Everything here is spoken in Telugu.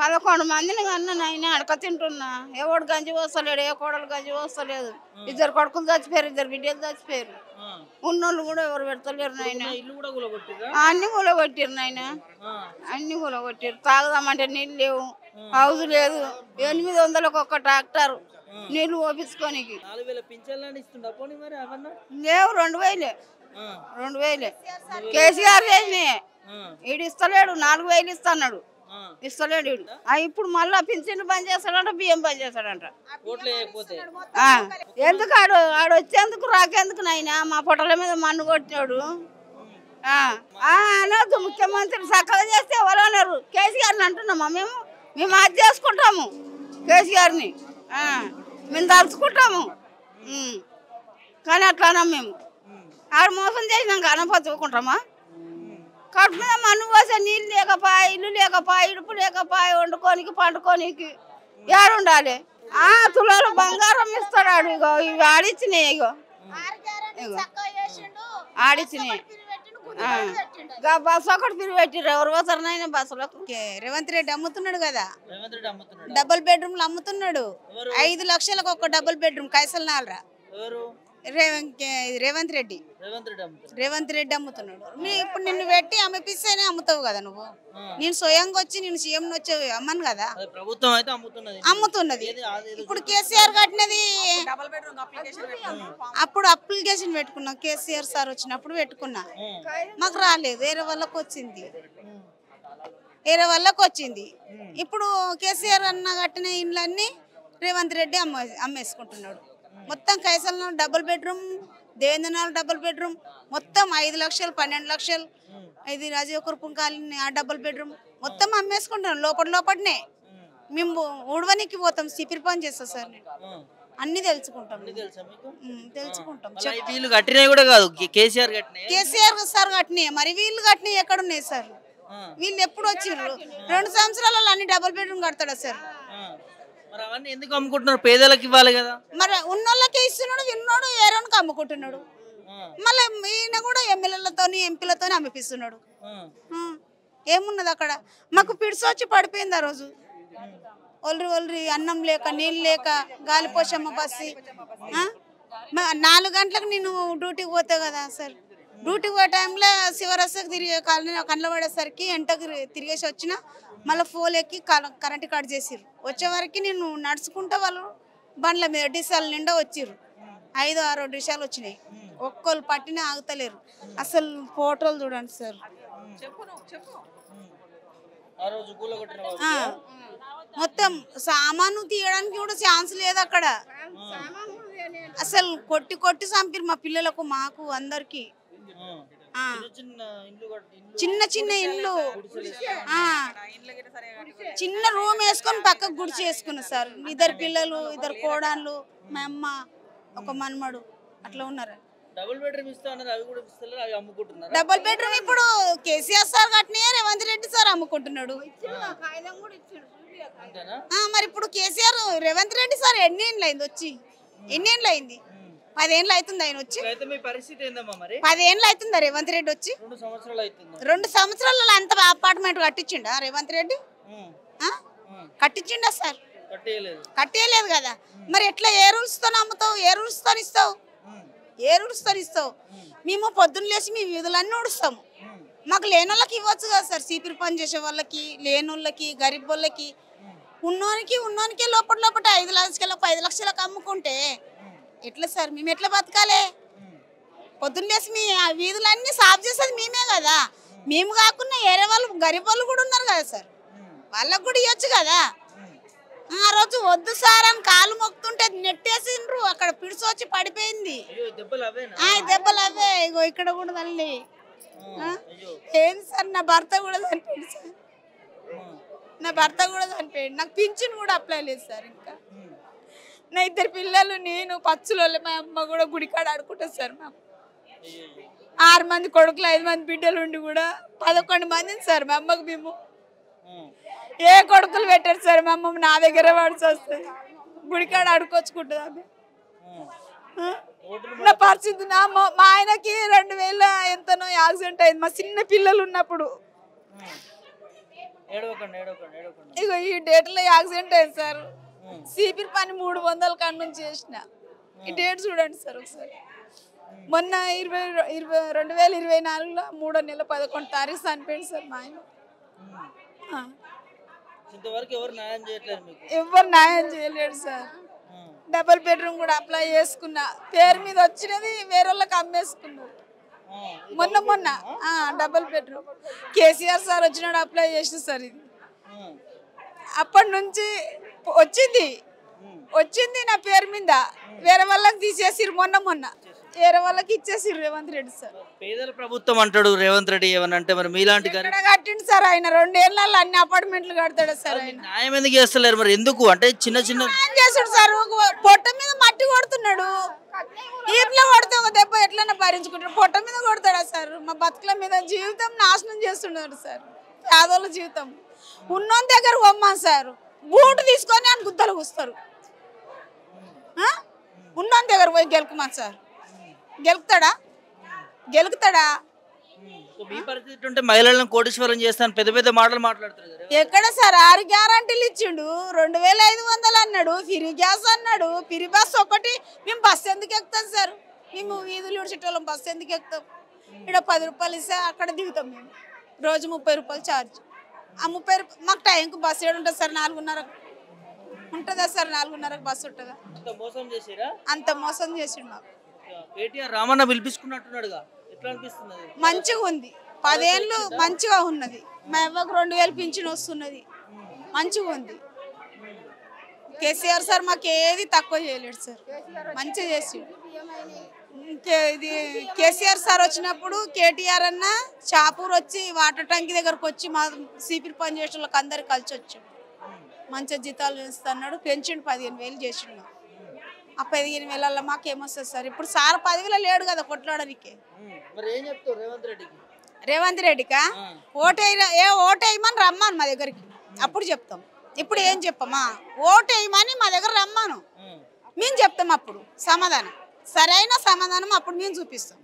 11 మందిని కన్నా నాయన అడక తింటున్నా. ఎవడు గంజి పోస్తలేడు, ఏ కోడలు గంజి పోస్తలేదు. 2 కొడుకులు చచ్చిపోయారు, 2 బిడ్డలు చచ్చిపోయారు. ఉన్నోళ్ళు కూడా ఎవరు పెడతలేరు నాయన. అన్ని కూలగొట్టిరు నాయన, అన్ని కూలగొట్టిరు. తాగుదామంటే నీళ్ళు లేవు, హౌస్ లేదు. 800లకు ఒక ట్రాక్టర్ నీళ్లు పోపించుకోనికి లేవు. 2000 కేసీఆర్ చేసినాయి. ఈడు ఇస్తలేడు, 4000 ఇస్తున్నాడు, ఇస్తలేడు ఈడు. ఇప్పుడు మళ్ళా పింఛన్ బంద్ చేస్తాడంట, బియ్యం బంద్ చేస్తాడంట. ఎందుకు ఆడు వచ్చేందుకు రాకేందుకు నాయన? మా పొట్టల మీద మన్ను కొట్టినాడు అనొద్దు. ముఖ్యమంత్రి చక్కగా చేస్తే ఎవరు అన్నారు? కేసీఆర్ని అంటున్నామా మేము అది చేసుకుంటాము. కేసీఆర్ని మేము తలుచుకుంటాము, కానీ అట్లా అన్నాం మేము. ఆడు మోసం చేసినాక అనపచ్చుకుంటామా? కడుపు మీద మన్ను పోసే నీళ్ళు లేకపాయ, ఇల్లు లేకపాయ, ఇడుపు లేకపాయ, వండుకోనికి పండుకోనికి ఏడుండాలి. తులాలు బంగారం ఇస్తాడు. ఇగో ఇవి ఆడిచ్చినాయి, ఇగో ఆడిచ్చినాయి. బస్సు ఒకటి తిరిగి పెట్టిర్రు. ఎవరు పోతారు బస్సులకు? రేవంత్ రెడ్డి అమ్ముతున్నాడు కదా, డబుల్ బెడ్రూమ్లు అమ్ముతున్నాడు. 5 లక్షలకు ఒక డబుల్ బెడ్రూమ్ కైసల్ నాలరా. రేవంత్ రెడ్డి అమ్ముతున్నాడు. ఇప్పుడు నిన్ను పెట్టి అమ్మిపిస్తేనే అమ్ముతావు కదా నువ్వు. నేను స్వయంగా వచ్చి నేను సీఎం వచ్చి అమ్మను కదా, ప్రభుత్వం అయితే అమ్ముతున్నది. ఇప్పుడు కేసీఆర్ కట్టినది అప్పుడు అప్లికేషన్ పెట్టుకున్నా. కేసీఆర్ సార్ వచ్చినప్పుడు పెట్టుకున్నా, మాకు రాలేదు. వేరే వాళ్ళకి వచ్చింది. ఇప్పుడు కేసీఆర్ అన్న కట్టిన ఇండ్లన్నీ రేవంత్ రెడ్డి అమ్మేసుకుంటున్నాడు. మొత్తం కైసల్లో double bedroom, Devendranath double bedroom మొత్తం 5 లక్షలు, 12 లక్షలు. ఇది రాజీవ్ కురుపం కాలనీ ఆ డబుల్ బెడ్రూమ్ మొత్తం అమ్మేసుకుంటాం. లోపలనే మేము ఊడవనికి పోతాం, సిపిరి పని చేస్తాం సార్. నేను అన్ని తెలుసుకుంటాం. కేసీఆర్ సార్ కట్టినాయి, మరి వీళ్ళు కట్టినాయి ఎక్కడున్నాయి సార్? వీళ్ళు ఎప్పుడు వచ్చిర్రు? 2 సంవత్సరాలలో అన్ని డబుల్ బెడ్రూమ్ కడతాడా సార్? ఎందుకు అమ్ముకుంటున్నారు? పేదలకు ఇవ్వాలి కదా. మరి ఉన్నోళ్ళకే ఇస్తున్నాడు, విన్నోడు ఏరోనికి అమ్ముకుంటున్నాడు. మళ్ళీ ఈయన కూడా ఎమ్మెల్యేలతోని ఎంపీలతోని అమ్మిపిస్తున్నాడు. ఏమున్నది అక్కడ? మాకు పిడిసొచ్చి పడిపోయింది ఆ రోజు. ఒల్రి అన్నం లేక, నీళ్ళు లేక, గాలిపోషమ్మ బస్సి. 4 గంటలకు నేను డ్యూటీకి పోతే కదా సార్. డ్యూటీకి పోయే టైంలో శివరసకు తిరిగే కళ్ళ పడేసరికి ఎంటకు తిరిగేసి వచ్చిన. మళ్ళీ ఫోన్ ఎక్కి కరెంట్ కట్ చేసిర్రు. వచ్చే వరకు నేను నడుచుకుంటా, వాళ్ళు బండ్ల మీద డిసాలు నిండా వచ్చిర్రు. 5-6 డిసాలు వచ్చినాయి. ఒక్కళ్ళు పట్టినా ఆగుతలేరు. అసలు ఫోటోలు చూడండి సార్. మొత్తం సామాను తీయడానికి కూడా ఛాన్స్ లేదు అక్కడ. అసలు కొట్టి చంపిరు మా పిల్లలకు, మాకు అందరికి. చిన్న ఇల్లు, చిన్న రూమ్ వేసుకొని పక్కకు గుడిచి వేసుకున్నా సార్. 2 పిల్లలు, 2 కోడళ్ళు, మా అమ్మ, ఒక మన్మడు అట్లా ఉన్నారు. డబుల్ బెడ్రూమ్ ఇప్పుడు కేసీఆర్ సార్ కట్టినా, రేవంత్ రెడ్డి సార్ అమ్ముకుంటున్నాడు. మరి ఇప్పుడు కేసీఆర్ రేవంత్ రెడ్డి సార్ ఎన్ని ఏళ్ళు అయింది వచ్చి? 10 ఏళ్ళు అవుతుంది ఆయన వచ్చి. 10 ఏళ్ళు అవుతుందా రేవంత్ రెడ్డి వచ్చి? 2 సంవత్సరాలలో అంత అపార్ట్మెంట్ కట్టించిండా రేవంత్ రెడ్డి? కట్టించిండా సార్? కట్టేయలేదు కదా. మరి ఎట్లా ఏ రూల్స్ తో అమ్ముతావు? ఏ రూల్స్ తో ఇస్తావు? మేము పొద్దున్న లేచి మీ వీధులన్నీ ఊడుస్తాము. మాకు లేని వాళ్ళకి ఇవ్వచ్చు కదా సార్. సీపిరి పని చేసే వాళ్ళకి, లేని వాళ్ళకి, గరీబ్ వాళ్ళకి. ఉన్నోనికి లోపల 5 లక్షలకు 10 లక్షలకు అమ్ముకుంటే ఎట్లా సార్? మేము ఎట్లా బతకాలి? పొద్దున్న లేసి మీ వీధులన్నీ సాఫ్ చేసేది మేమే కదా. మేము కాకుండా వేరే వాళ్ళు, గరీబ్ వాళ్ళు కూడా ఉన్నారు కదా సార్. వాళ్ళకు కూడా ఇవ్వచ్చు కదా. ఆ రోజు వద్దు సార్ అని కాలు మొక్కుతుంటే నెట్టేసిండ్రు. అక్కడ పిడిసొచ్చి పడిపోయింది. దెబ్బలు అవే. ఇగో ఇక్కడ కూడా తల్లి. ఏంది సార్, నా భర్త కూడా చనిపోయాడు సార్. నాకు పింఛన్ కూడా అప్లై లేదు సార్. ఇంకా నా 2 పిల్లలు, నేను పచ్చులోళ్ళే. మా అమ్మ కూడా గుడికాడ ఆడుకుంటుంది సార్. మా 6 మంది కొడుకులు, 5 మంది బిడ్డలు ఉండి కూడా 11 మందిని సార్ మా అమ్మకు. మేము ఏ కొడుకులు పెట్టారు సార్ మా అమ్మ? నా దగ్గర పడిచి వస్తుంది, గుడికాడ ఆడుకొచ్చుకుంటుంది ఆమె. నా పరిస్థితి, మా ఆయనకి 2000 ఎంతనో యాక్సిడెంట్ అయింది మా చిన్న పిల్లలు ఉన్నప్పుడు. ఏడవకండి ఏడవకండి ఏడవకండి. ఇగో ఈ డేట్లో యాక్సిడెంట్ అయింది సార్. సిపిల్ పని 300 కాడ నుంచి చేసిన. ఈ డేట్ చూడండి సార్ ఒకసారి. మొన్న 2024లో 3వ నెల 11వ తారీఖు చనిపోయింది సార్ మా ఆయన. ఇంతవరకు ఎవరు న్యాయం చేయట్లేదు మీకు? ఎవరు న్యాయం చేయలేడు సార్. డబుల్ బెడ్రూమ్ కూడా అప్లై చేసుకున్నా, పేరు మీద వచ్చినది వేరే వాళ్ళకి అమ్మేసుకున్నారు. మొన్న డబుల్ బెడ్రూమ్ కేసీఆర్ సార్ వచ్చినాడు అప్లై చేసిన సార్. ఇది అప్పటి నుంచి వచ్చింది నా పేరు మీద, వేరే వాళ్ళకి తీసేసిరు. మొన్న వేరే వాళ్ళకి ఇచ్చేసిరు రేవంత్ రెడ్డి సార్. పేదల ప్రభుత్వం అంటాడు రేవంత్ రెడ్డి. ఏమనంటే మరి మీలాంటి కట్టిండు సార్ ఆయన. 2 ఏళ్ళల్లో అన్ని అపార్ట్మెంట్లు కడతాడు సార్ ఆయన. న్యాయం ఎందుకు చేస్తలేరు మరి? ఎందుకు అంటే చిన్న చేస్తాడు సార్. పొట్ట మీద మట్టి కొడుతున్నాడు. ఈపులో కొడితే ఒక దెబ్బ ఎట్లన్నా భరించుకుంటాడు, పొట్ట మీద కొడతాడా సార్? మా బతుకుల మీద జీవితం నాశనం చేస్తున్నాడు సార్. పేదోళ్ళ జీవితం. ఉన్నోని దగ్గర పొమ్మాను సార్, బూటు తీసుకొని అని గుద్దలు కూస్తారు. ఉన్నోని దగ్గర పోయి గెలుకుమాను సార్. గెలుకుతాడా? మీ పరిస్థితి ఉంటే మహిళలను కోటీశ్వరం చేస్తాను పెద్ద పెద్ద మాటలు మాట్లాడుతారు కదా. ఎక్కడ సార్ 6 గ్యారంటీలు ఇచ్చిండు, 2500 అన్నాడు, ఫ్రీ గ్యాస్ అన్నాడు, ఫ్రీ బస్ ఒకటి. మేము బస్సు ఎందుకు ఎక్కుతాం సార్? మేము వీధులు విడిచేటోళ్ళం, బస్సు ఎందుకు ఎక్కుతాం? ఇక్కడ 10 రూపాయలు ఇస్తే అక్కడ దిగుతాం మేము. రోజు 30 రూపాయలు ఛార్జ్. ఆ 30 రూపాయలు మాకు టైంకు బస్సు ఏడు ఉంటుంది సార్? 4:30 ఉంటుందా సార్? 4:30 బస్సు ఉంటుందా? అంత మోసం చేసిండు మాకు. కేటీఆర్ రామన్న పిలిపించుకున్నట్టున్నాడుగా, ఎట్లా అనిపిస్తుంది? మంచిగా ఉంది. 10 ఏళ్ళు మంచిగా ఉన్నది. మా అవ్వకు 2000 పింఛన్ వస్తున్నది. మంచిగా ఉంది. కేసీఆర్ సార్ మాకు ఏది తక్కువ చేయలేడు సార్, మంచిగా చేసిండు. ఇది కేసీఆర్ సార్ వచ్చినప్పుడు కేటీఆర్ అన్న షాపూర్ వచ్చి వాటర్ ట్యాంక్ దగ్గరకు వచ్చి మా సిపిల్ పని చేసే వాళ్ళకి అందరికి కలిసి వచ్చాడు. మంచిగా జీతాలు పెంచుతున్నాడు, పెంచిండు. 15,000 చేసిండు. ఆ 15,000 మాకేమొస్తుంది సార్? ఇప్పుడు సార్ 10,000 లేడు కదా కొట్లాడడానికి. రేవంత్ రెడ్డికా ఓటేయమని రమ్మాను మా దగ్గరికి, అప్పుడు చెప్తాం. ఇప్పుడు ఏం చెప్పమా? ఓటేయమని మా దగ్గర రమ్మాను, మేము చెప్తాం. అప్పుడు సమాధానం, సరైన సమాధానం అప్పుడు మేము చూపిస్తాం.